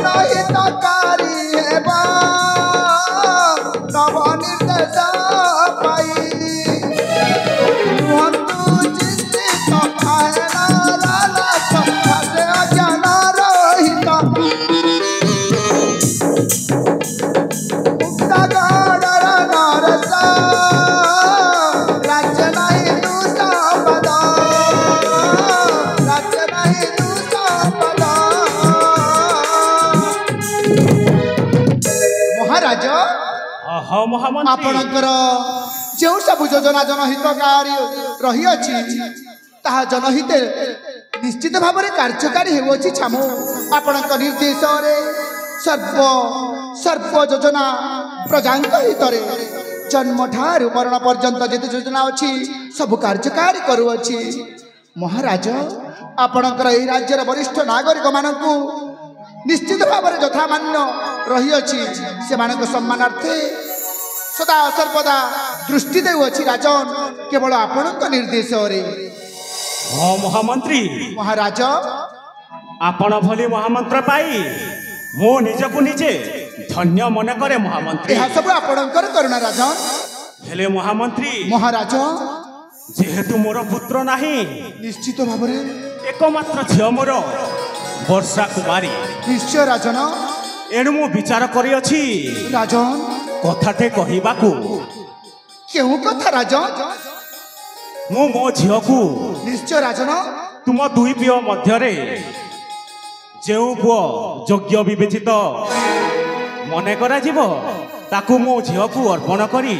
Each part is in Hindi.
जनहितकारी हेबा तब निर्देश पाई चिंतित अज्ञान रहित आपणकर जो सब योजना जनहितकारी रही ताहा जनहित निश्चित भाव में कार्यकारी होउछि छामु आपणक निर्देश सर्व सर्व योजना प्रजांक हितरे जन्म ठारू मरण पर्यंत जिते योजना अच्छी सब कार्यकारी करुअछि महाराज आपणकर एही राज्यर वरिष्ठ नागरिक मानकु निश्चित भाव में यथामान्य रही से सम्मानार्थे सदा सर्वदा दृष्टि देउछि राजन केवल आपणक निर्देश रे। हाँ महामंत्री महाराज आपण भली महामंत्र पाई मो निजकु निजे धन्य मन करे महामंत्री यह सब आपणकर करुणा राजन हेले महामंत्री महाराज जेहेतु मोर पुत्र नाही निश्चित भाव में एकमात्र झियो मोर वर्षा कुमारी निश्चय राजन एणु मु विचार करी अछि राजन कथाटे कहिबाकू केहू कथा राजन मु मो झियोकू निश्चय राजन तुम दुई पियो मध्यरे जेउ पुओ योग्य विवेचित मने करा जीवो ताकू मो झियोकू अर्पण करी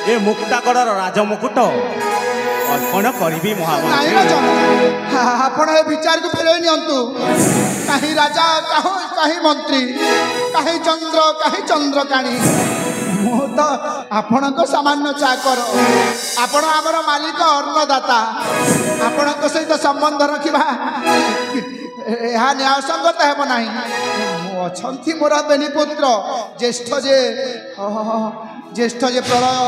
ए मुक्तागढ़र राजमुकुट अर्पण करी महामंत्री आपण ए विचार को फेरे नियंतु कहीं राजा कहीं मंत्री कहीं चंद्रकाणी मो तो आपण सामान्य चाकर आपण आमर मालिक अन्नदाता आपण सहित संबंध रखा यह न्याय संगत हेब ना अच्छा मोर बेनीपुत्र ज्येष्ठ जे प्रलय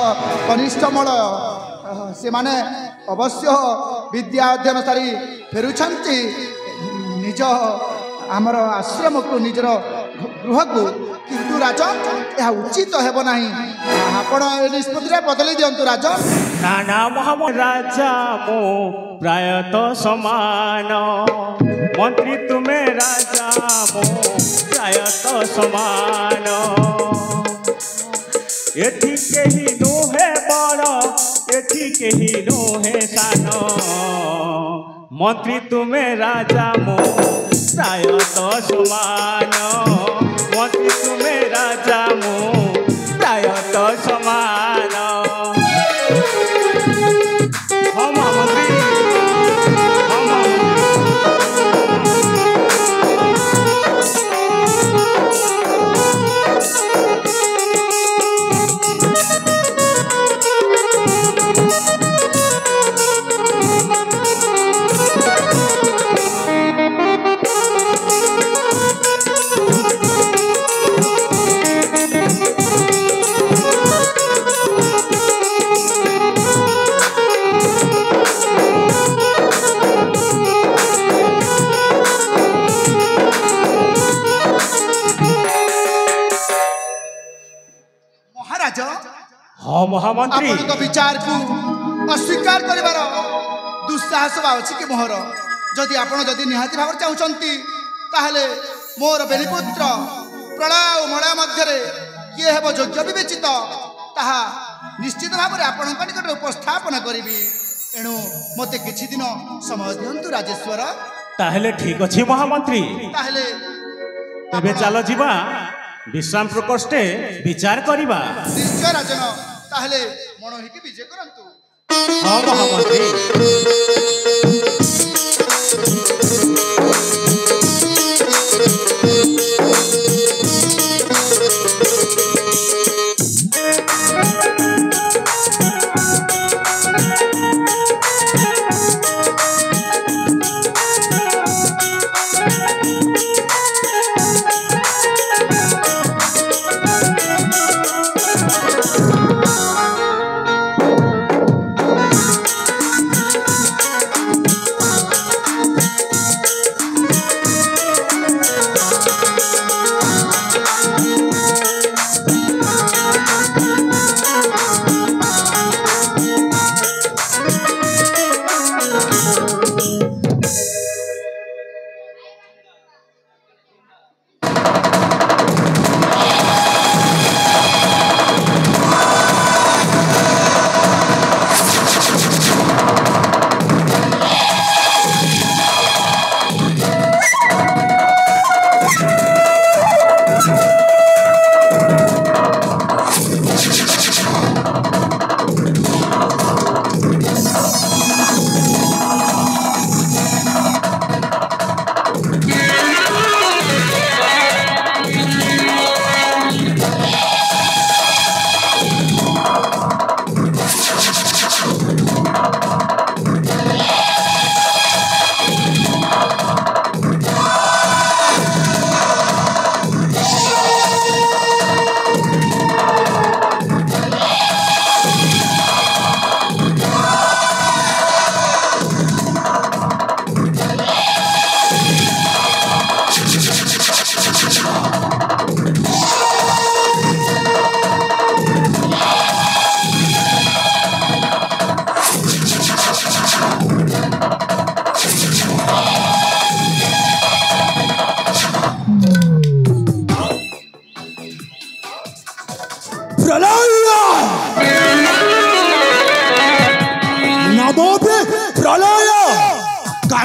कनिष्ठ मलय से माने अवश्य विद्या अध्ययन सारी फेरुछंती निज आमर आश्रम को निजर गृह को किंतु राजन यह उचित हेब नाही आपण ए निष्पत्ति बदली दियंतु राजन ना ना महामंत्री राजा मो प्रायत समान मंत्री तुम्हें राजा मो प्रायत समान एठी केही नुहे बड़ एठी केही नुहे सान मंत्री तुम्हें राजा मो प्रायत समान मंत्री तुम्हें राजा मो प्रायत समान हाँ महामंत्री हाँ महामंत्री आपन विचार को अस्वीकार करिवार दुस्साहस अछि कि मोहर जदि आपण जदि निहाती भाव चाहूचंती ताहले मोर बेनीपुत्र प्रलय और मलय मध्य किए हेब योग्य विवेचित ताहा निश्चित भाव में आपण निकट उपस्थापन करी एणु मते किछि दिन समय दियंतु राजेश्वर ताहले ठीक अछि महामंत्री ताहले तबे चलो जीवा विश्राम प्रकोष्ठे विचार करिबा निश्चय राजन ताहले मन होई कि विजय करंतु हाँ महामंत्री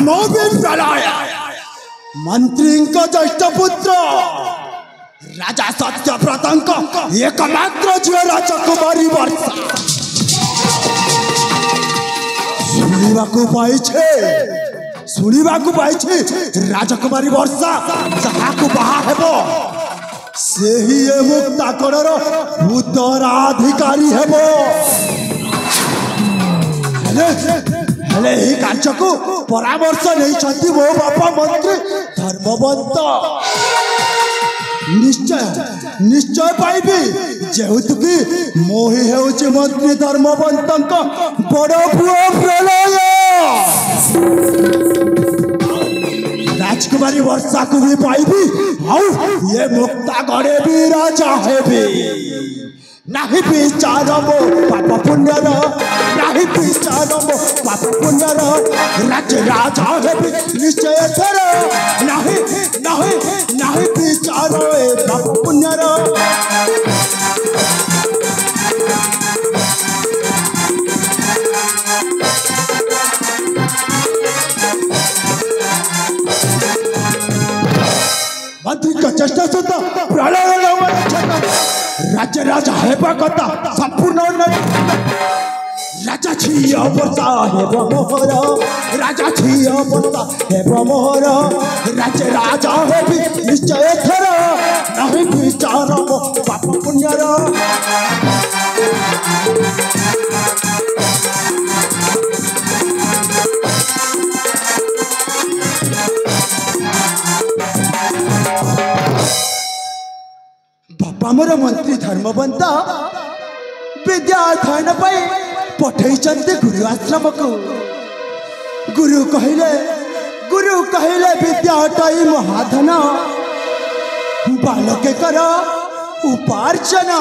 भी प्रलय मंत्री ज्येष्ठ पुत्र राजा सत्यव्रत एकमात्र झील राजकुमारी वर्षा शुणा राजकुमारी वर्षा जहाँ बाहा हेब से ही ए मुक्ताकणर उत्तराधिकारी हेब कार्य को परामर्श नहीं मो बापा मंत्री धर्मवंत निश्चय पाइबी जेहेतु कि मोहि हेउछि मंत्री धर्मवंत बड़ पुओ प्रलय राजकुमारी वर्षा को भी पाइबी ये मुक्ता गड़े भी राजा हेबी नहीं विचार मो पाप पुण्यर नहीं विचार मो पाप पुण्यर राज्य राजा हेबी निश्चय थर नहीं नहीं नहीं विचार पाप पुण्यर मंत्री का चेष्टा सुद्धा प्रलय राज्य राजा हेबा कथा संपूर्ण राजा छिय वर्षा हेब मोहर राजा छिय वर्षा हेब मोहर राज्य राजा हेबी निश्चय थर नहीं विचार पाप पुण्यर बापामर मंत्री धर्मवंत विद्या अध्ययन पठे गुरु आश्रम को गुरु कहले विद्या हटाई महाधन बालके कर उपार्जन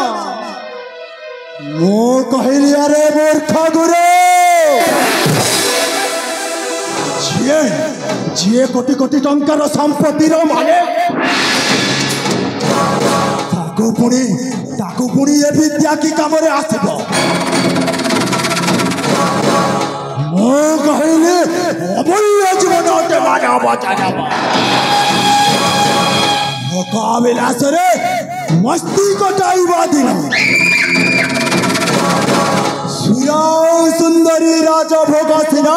मो कहली अरे मूर्ख गुरु जी कोटि कोटि टंकार संपत्तिर मालिक ताकू पुणी ये विद्या की कामरे आसिबो मो कहले अमूल्य जीवन अटे मानव बचानब मोकाबिलास रे मस्ती कटाइबा दिन सुयाओ सुंदरी राजभोग सिना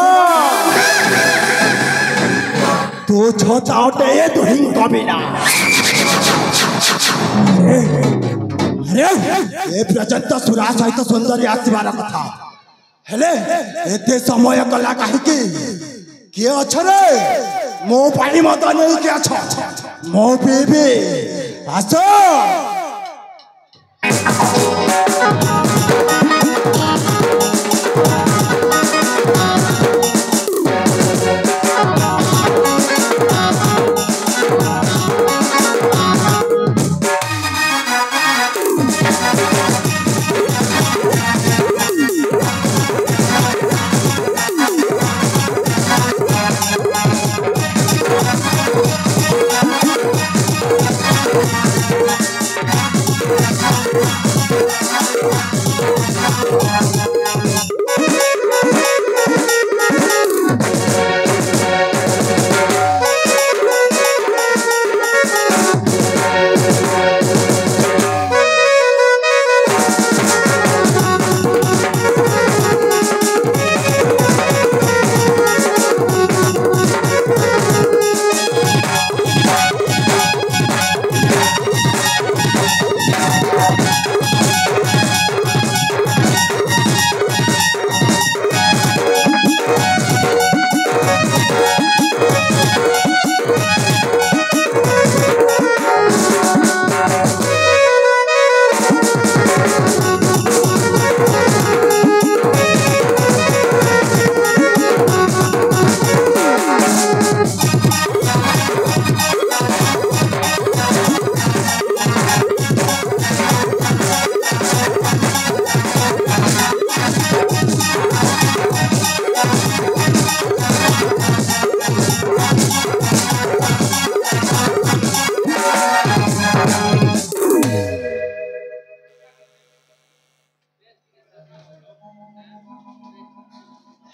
तो छोटा अटे ये तो हिंग बिना अरे ए पर्यंत सुरा सहित सुंदरी आसबार कथा हेले एते समय कला कहीं किए अछ रे मो पानी मत नहीं के अछ मो पीबी आस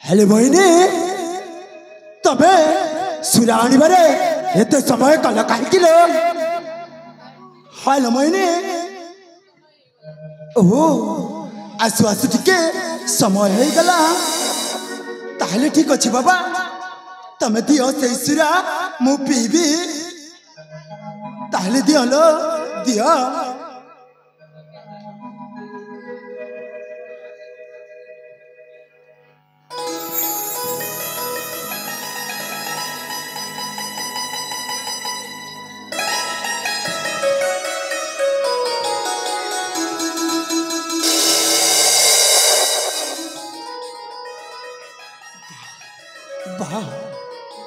हेले बहिनी तबे सुरा आनिबारे एते समय कल कहीं लो हाल मैंने ओहो आसु आसु टिके समय हो गला ताहले ठीक अच्छे बाबा तमे दियो से सुरा मु पीबी ताहले दियो लो दियो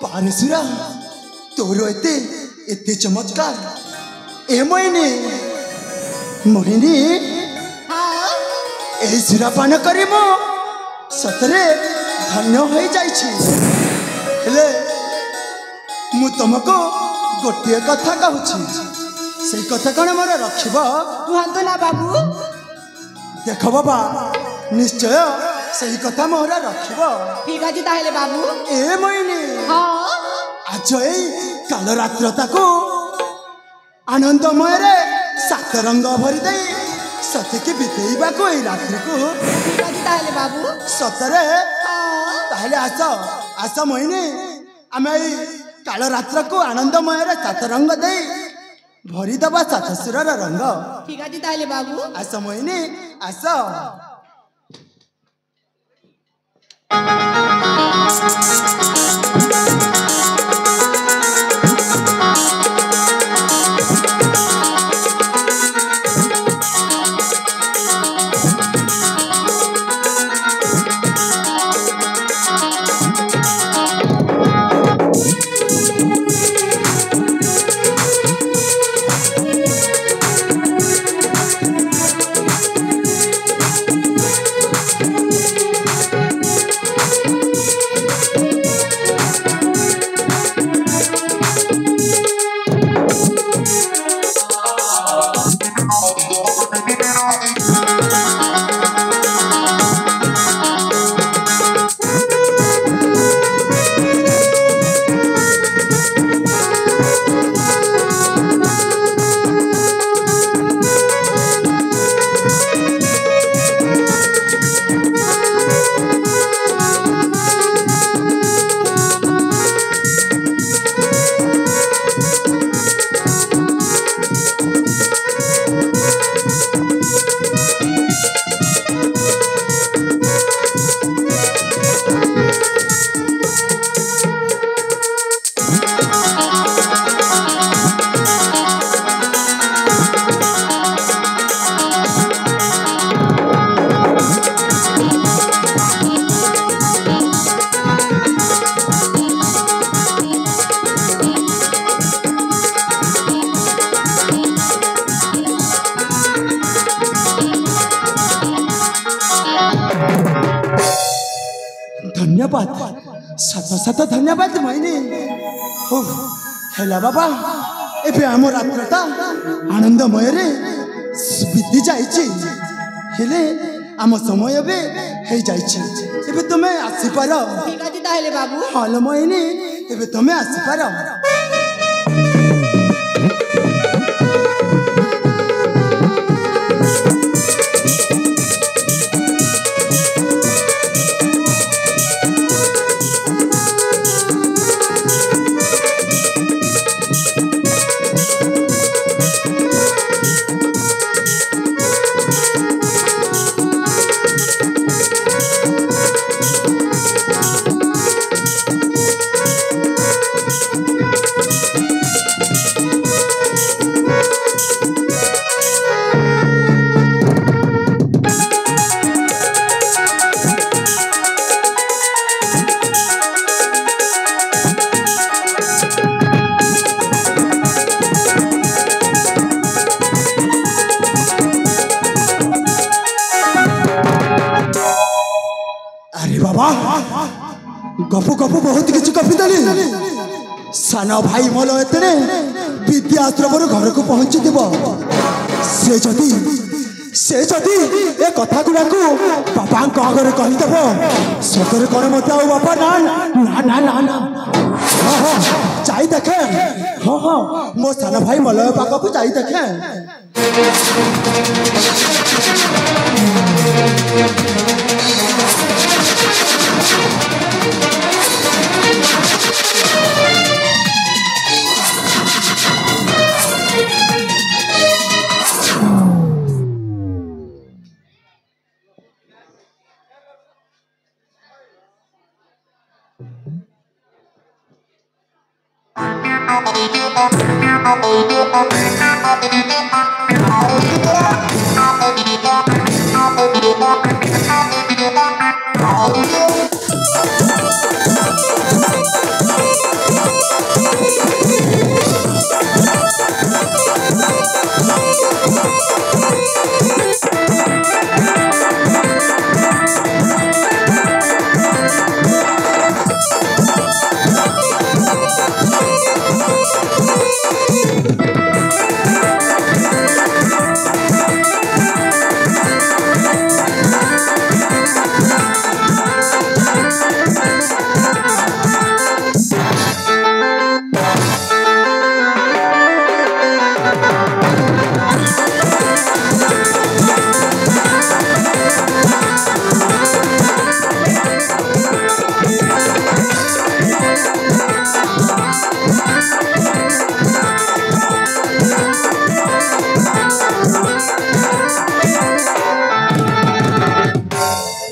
पारसुरा तोर एते एते चमत्कार ए मोहिनी मोहिनी ए सुरा पान करे मो सतरे धन्य हो जाइछि हेले मु तुमको गोटे कथा कहूछि से कथा कण मोर रखिबो कुहंतु ना बाबू देख बाबा निश्चय सही कथा मोहरा रखिबो ठीक अछि ताहेले बाबू ए मोहिनी हां आज ए काल रात्रता को आनंदमय रे सात रंग भरी दे सते के बितेइबा को ए रात्रि को ठीक अछि ताहेले बाबू सतरे हां ताहले आस मोहिनी आमे ए काल रात्र को आनंदमय रे सात रंग दे भरी दबा सात सुरर रंग ठीक अछि ताहेले बाबू आस मोहिनी आस धन्यवाद सत सत धन्यवाद मोहिनी हो हेला बाबा एबे आम रात्रता आनंदमय रे बीती जाइछि हेले आम समय बे हे जाइछि एबे तुमे आसी पारो ठीक अछि ताहेले बाबू हाल मोहिनी एबे तुमे आसी पारो गपु गपु बहुत किसी गपी देली सान भाई मोल एतने विद्याश्रम घर को पहुंची से जदि ए कथा गुड़ा को बापा आगे कहीदेव सतरे कौन मत बापा ना ना ना ना ना যাই দেখে হ্যাঁ হ্যাঁ মো সান ভাই মলয় পাখক যাই দেখে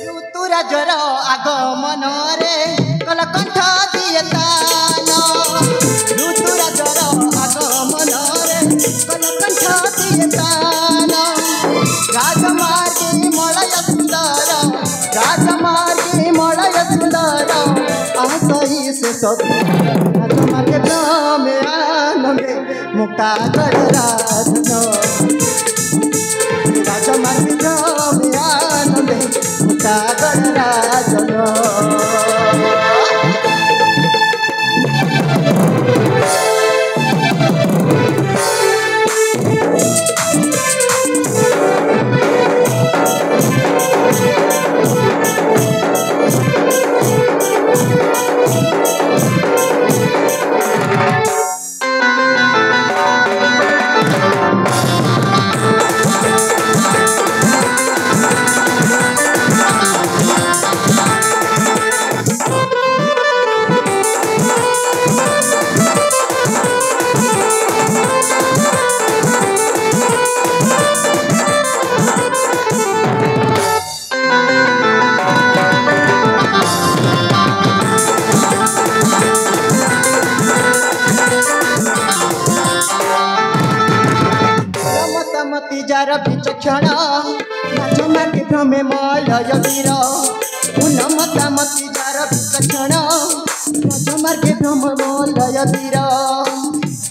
ଋତୁରାଜର ଆଗମନରେ କଲକଣ୍ଠ ଦିଏ ତାନ ଋତୁରାଜର ଆଗମନରେ କଲକଣ୍ଠ ଦିଏ ତାନ ରାଜମାର୍ଗୀ ମଳୟ ସୁନ୍ଦର ରାଜମାର୍ଗୀ ମଳୟ ସୁନ୍ଦର ଆସଇ ସେ ସବୁ ରାଜମାର୍ଗେ ଭ୍ରମେ ଆନନ୍ଦେ ମୁକ୍ତାଗଡ଼ ରାଜନ ରାଜମାର୍ଗୀ ଭ୍ରମେ ଆନନ୍ଦେ মুক্তাগড় রাজন যার বিচক্ষণ রাজমার্গে ভ্রমে মলয় বীর উন্মতামতি যার বিচক্ষণ রাজমার্গে ভ্রম মলয় বীর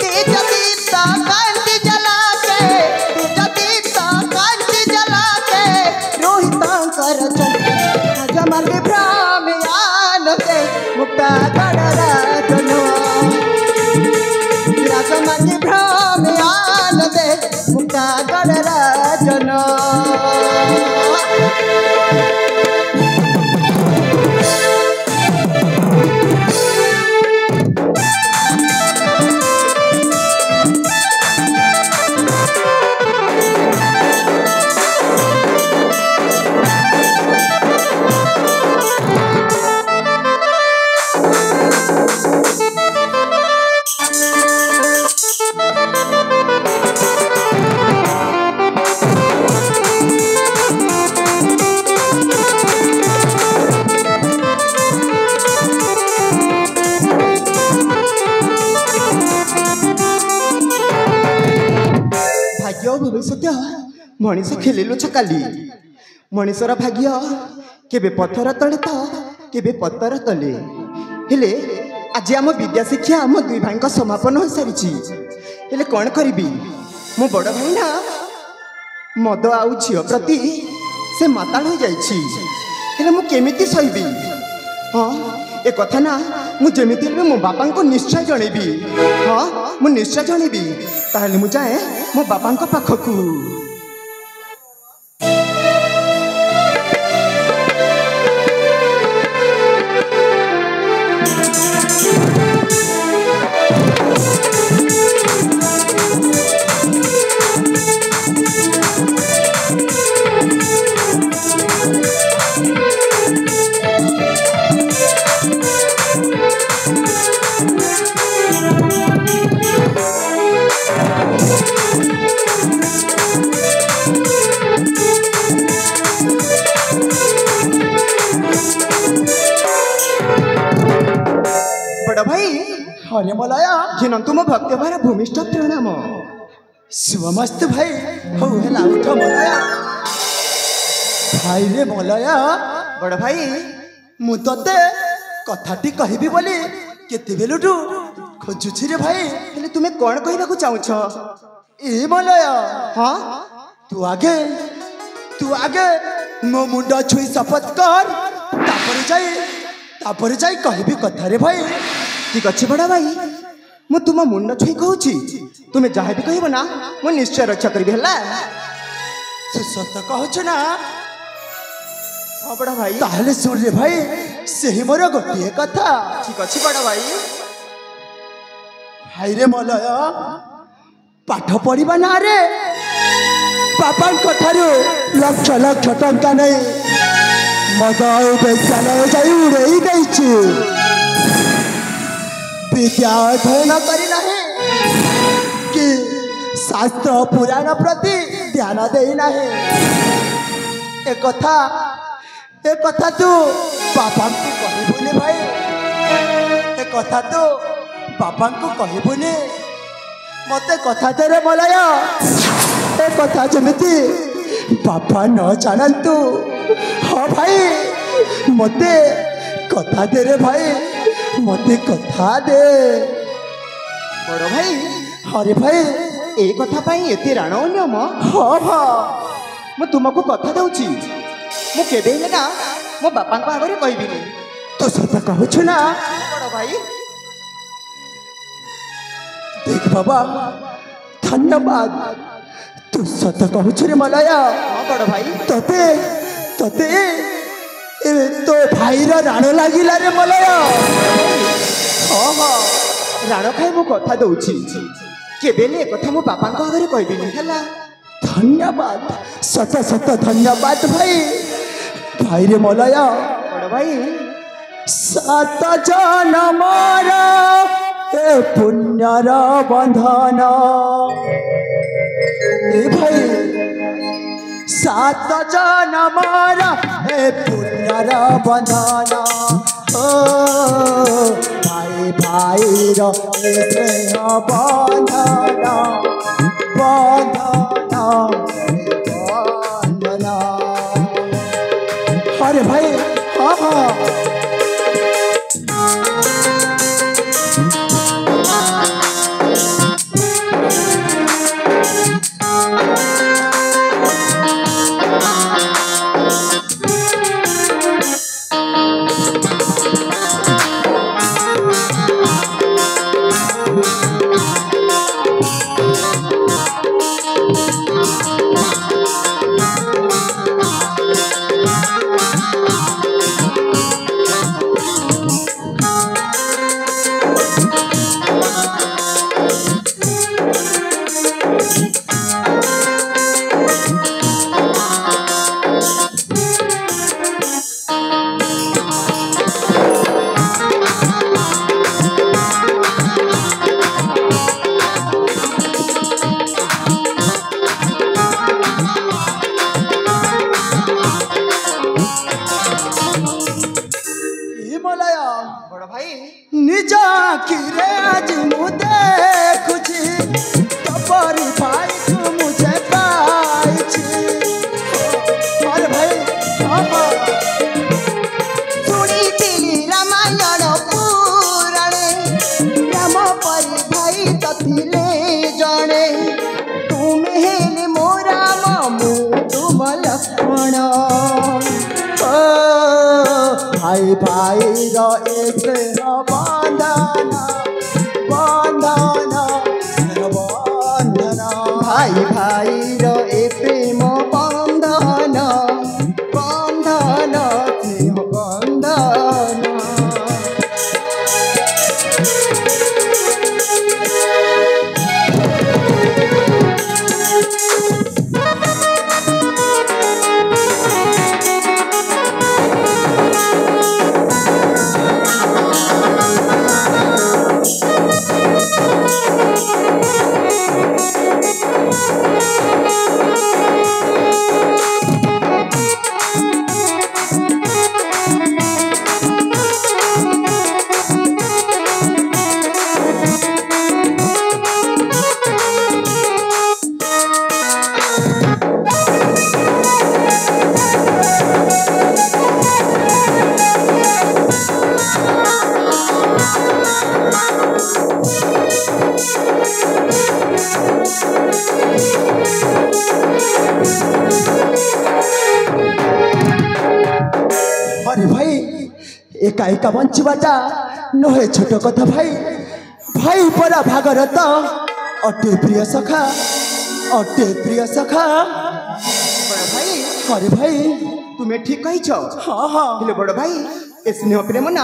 তেজ দীপ্ত কান্তি জলাতে তেজ দীপ্ত কান্তি জলাতে রোহিতঙ্কর রাজমার্গে ভ্রমে আনন্দে মুক্তাগড় রাজন রাজমার্গে ভ্রমে আনন্দে মুক্তাগড় রাজন ଭବିଷ୍ୟତ ମଣିଷ ଖେଳିଲୁ ଛକାଲି ମଣିଷର ଭାଗ୍ୟ କେବେ ପଥର ତଳେ ତ କେବେ ପତର ତଳେ ହେଲେ ଆଜି ଆମ ବିଦ୍ୟା ଶିକ୍ଷା ଆମ ଦୁଇ ଭାଇଙ୍କ ସମାପନ ହୋଇସାରିଛି ହେଲେ କ'ଣ କରିବି ମୋ ବଡ଼ ଭାଇ ନା ମଦ ଆଉ ଝିଅ ପ୍ରତି ସେ ମାତାଳ ହୋଇଯାଇଛି ହେଲେ ମୁଁ କେମିତି ସହିବି ହଁ ଏ କଥା ନା ମୁଁ ଯେମିତି ହେଲେ ମୋ ବାପାଙ୍କୁ ନିଶ୍ଚୟ ଜଣେଇବି ହଁ ମୁଁ ନିଶ୍ଚୟ ଜଣେଇବି ତାହେଲେ ମୁଁ ଯାଏ ମୋ ବାପାଙ୍କ ପାଖକୁ रे मलया घिनंतु मो भक्त भार भूमिष्ठ प्रणाम शुभमस्तु भाई हौ हेला उठ मलया भाई रे मलया बड़ भाई मु तते कथाटी कहबी बोली केते बेलुठू खोजुछि रे भाई हेले तुमे कोन कहबा को चाहू छ ए मलया हां तू आगे मो मुंडा छुई शपथ कर तापर जाई कहबी कथा रे भाई ठीक अछि बड़ भाई मु तुम मुंड छुई कहूची तुमे जहा भी कहबो ना मु निश्चय रक्षा करबी हला तू सत कहछ ना हां बड़ भाई ताहले सुन रे भाई सेही मोर गोटिए कथा ठीक अछि बड़ भाई भाई रे मलया पाठ पढ़िबा ना रे बापांक ठारू लक्ष लक्ष टंका नहीं मद विद्यालय जाई उड़ेई देछि विद्या अध्ययन करी नहीं कि शास्त्र पुराण प्रति ध्यान देई नहीं एक कथा तू बापांक कहबुनी भाई एक कथा तू बापांक कहबुनी मते कथा तेरे मलया ए कथा जमिति बापा न जानतु हाँ भाई मते कथा दे रे भाई मते कथा दे बड़ भाई अरे भाई ए कथा पाई एते राण नियम हाँ हाँ मु तुमको कथा दउची मु केबे हेले ना मो बापा को आगरे कहबिनी तो सत कहछु ना बड़ भाई देख बाबा धन्यवाद तू सत कहछु रे मलया हां बड़ भाई तते ए तो भाई राण लागिला रे मलया हाँ हाँ राण खाई मु कथा दउची केबेले ए कथा मो बापा को आगरे कहबिनी हला धन्यवाद सत सत धन्यवाद भाई रे मलया बड़ भाई सात जनमर ए पुण्यर बंधन ए भाई सात जनमर ए पुण्यर बंधन ओ भाई रो ए स्नेह बंधन अरे भाई हाँ हाँ भाई रो एक बंधन बंधन बंधन भाई रो ए प्रेम बंधन बंधन स्नेह बंधन अरे भाई एका एका बंचवाटा नहे छोट कथा भाई भाई परा भागरत अटे प्रिय सखा अटे प्रिय सखा बड़ भाई अरे भाई तुमे ठीक कहिछ हाँ हाँ हेले बड़ भाई ए स्नेह प्रेम ना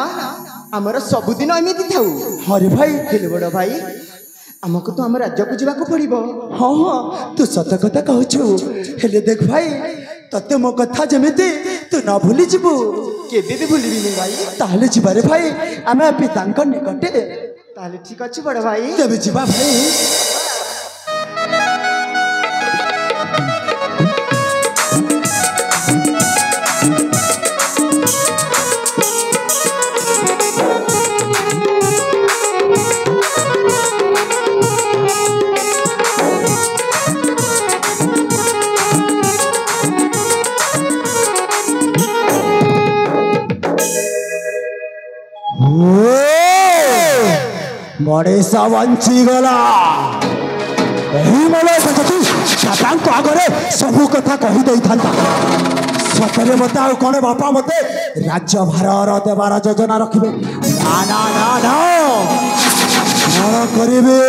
आमर सबुदिन एमिति थाउ अरे भाई हेले बड़ भाई आमको तो आम राज्य को जावाक पड़िबो हाँ हाँ तू सत कथा कहछु हेले देख भाई तते मो कथा जेमिति तू न भूली जीवु केबे भी भूलिबिनी भाई ताहले जीवारे भाई आमे पितांक निकटे ताले ठीक अछि बड़ भाई तेबे जीवा भाई मणेशा बंची गला आगे सबू कथा कही दे था सतरे मत कौन बापा मत राज्य भार देवार योजना रखिए ना ना ना ना कौन करेंगे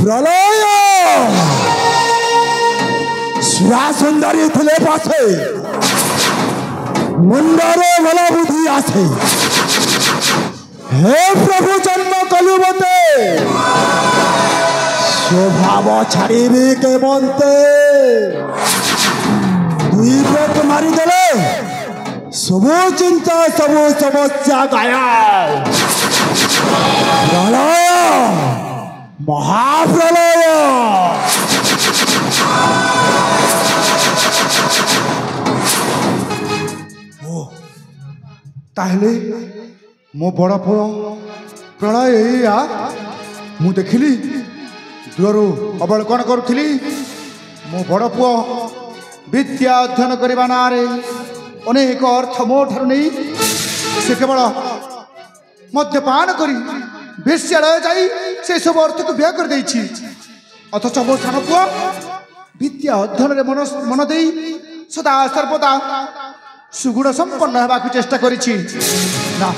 प्रलय सुरा सुंदरी थे पासे मुंडरे भला बुद्धि आसे हे प्रभु जन्म कलु मते स्वभाव छाड़ीबी के मनते दुई पेट मारी देले सबु चिंता सबु समस्या गायब प्रलय महाप्रलय ताहले मो बड़ पुओ प्रलय एया मु देखिली दूरु अवलोकन करुली मो बड़ पुओ विद्या अध्ययन करने नारे अनेक अर्थ मो ठार नहीं से केवल मद्यपान करी वेश्यालय जाई से सब अर्थ को व्यय कर देछि अथच मो सान पुओ विद्या अध्ययन रे मन दे सदा सर्वदा सुगुण संपन्न होगा चेष्टा करिछि ना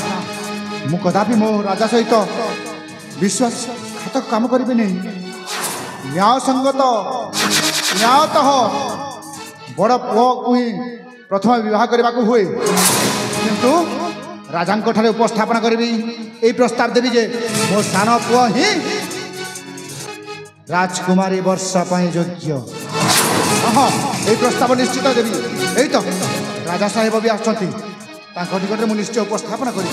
मु कदापि मो राजा सहित विश्वासघातक काम करिबे नहीं न्याय संगत न्यायतः बड़ पुओ को ही प्रथम विवाह करने को हुए किंतु राजा उपस्थापन करी यही प्रस्ताव देवी जे मो सान पुओ ही राजकुमारी वर्षा योग्य हाँ यही प्रस्ताव निश्चित देवी यही तो राजा साहेब भी आसती निकट में निश्चय उपस्थापन करी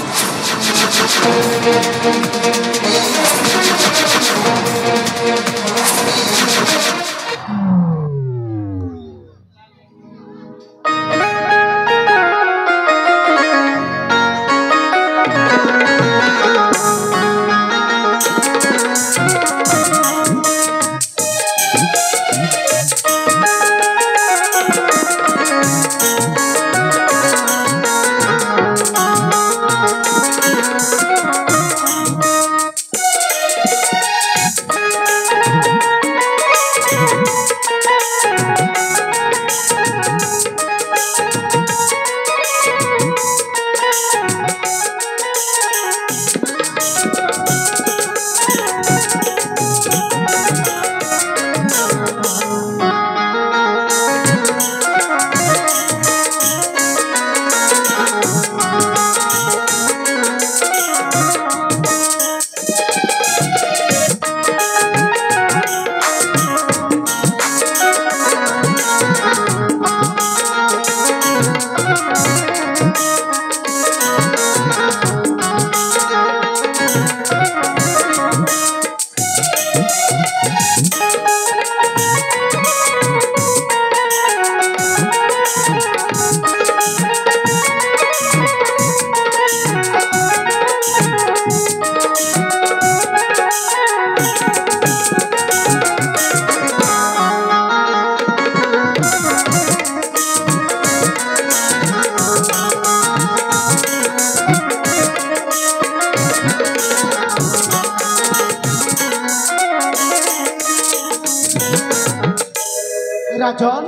রাজন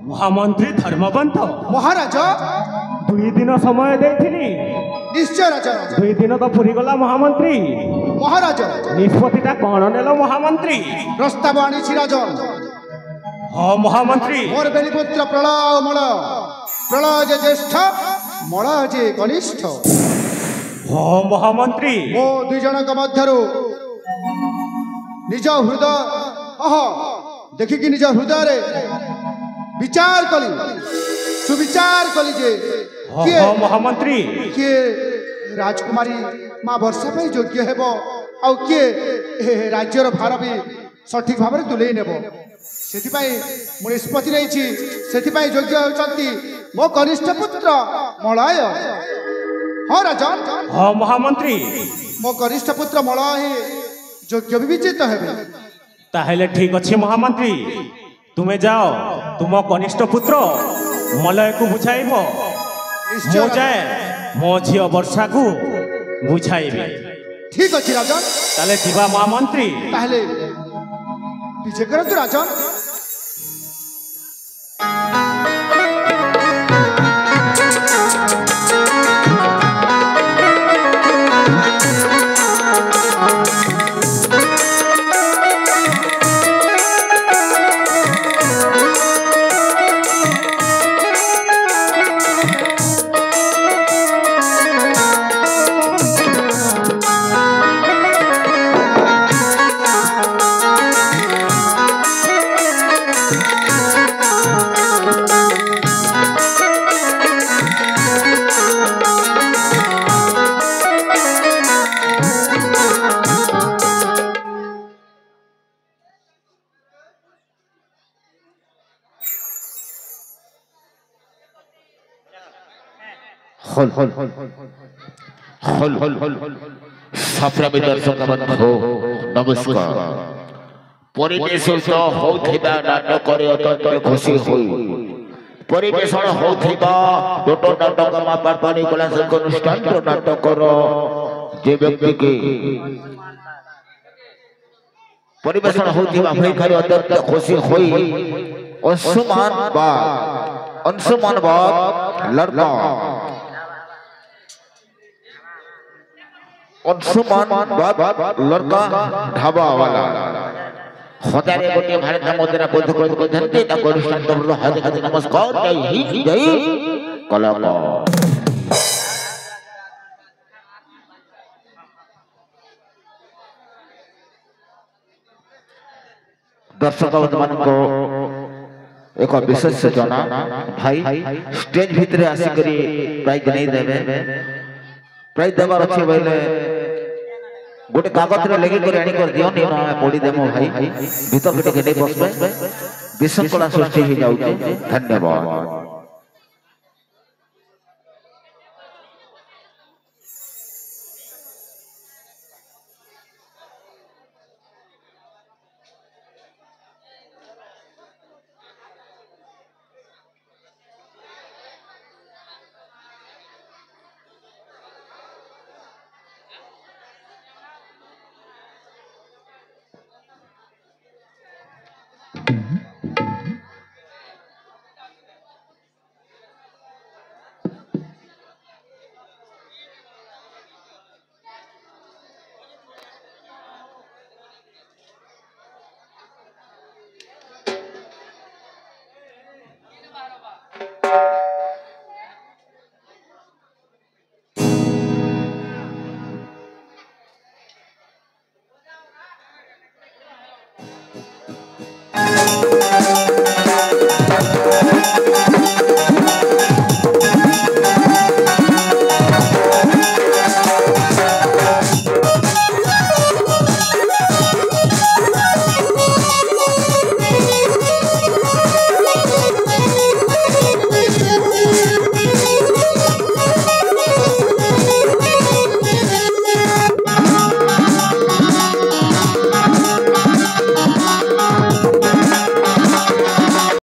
মহামন্ত্রী ধর্মবন্ত মহারাজ 2 দিন সময় দেইছিলি নিশ্চয় রাজন 2 দিন তো পুরিগলা মহামন্ত্রী মহারাজ নিষ্পত্তিটা কোন নেল মহামন্ত্রী প্রস্তাব আনিছি রাজন হ্যাঁ মহামন্ত্রী মোর বেলিপুত্র প্রলয় মল প্রলয় যে জ্যেষ্ঠ মল যে কনিষ্ঠ হ্যাঁ মহামন্ত্রী ମୋ ଦୁଇ ଜଣଙ୍କ ମଧ୍ୟରୁ ନିଜ ହୃଦୟ ଦେଖିକି ନିଜ ହୃଦୟରେ ବିଚାର କଲି ସୁବିଚାର କଲି ଯେ କିଏ হ্যাঁ মহামন্ত্রী କିଏ ରାଜକୁମାରୀ ମା ବର୍ଷା ପାଇଁ ଯୋଗ୍ୟ ହେବ ଆଉ କିଏ ଏ ରାଜ୍ୟର ଭାର ବି ସଠିକ ଭାବରେ ତୁଲେଇ ନେବ ସେଥିପାଇଁ ମୁଁ ନିଷ୍ପତ୍ତି ନେଇଛି ସେଥିପାଇଁ ଯୋଗ୍ୟ ହେଉଛନ୍ତି ମୋ କନିଷ୍ଠ ପୁତ୍ର ମଳୟ ହଁ ରାଜନ হ্যাঁ মহামন্ত্রী ମୋ କନିଷ୍ଠ ପୁତ୍ର ମଳୟ ହିଁ ଯୋଗ୍ୟ ବିବେଚିତ ହେବେ তাহলে ঠিক আছে মহামন্ত্রী তুমি যাও তুম কনিষ্ঠ পুত্র মলয়কু বুঝাইব ନିଶ୍ଚୟ মো যায় মো ঝিও বর্ষাকু বুঝাইবি ଠିକ ଅଛି ରାଜନ তাহলে ଯିବା মহামন্ত্রী ତାହେଲେ ବିଜେ କରନ୍ତୁ ରାଜନ হল হল হল হল হল হল হল সাপ্রামি দর্শক বন্ধু নমস্কার পরিবেশিত হউথিবা নাটকরে অত্যন্ত খুশি হই পরিবেশন হউথিবা ছোট নাটক মা পাপানি কলা অনুষ্ঠান নাটকর যে ব্যক্তিকে পরিবেশন হউথিবা ভৈখারি অত্যন্ত খুশি হই अंशुमान बाग लड़का अंशुमान बाग लड़का ढाबा वाला हजारे गोटे भारत मुद्रा बोध को धरती ता अनुष्ठान करलो हार्दिक नमस्कार जय हिंद जय कलाकार दर्शक मान को एक विशेष सूचना भाई स्टेज भितर आसिक प्राइज नहीं देवे प्राइज देवार अच्छे बोले गोटे कागज रे लेगी कर आनी कर दियो नहीं ना पड़ी देमो भाई भीतर भीतर के नहीं बसबे विशृंखला सृष्टि हो जाउते धन्यवाद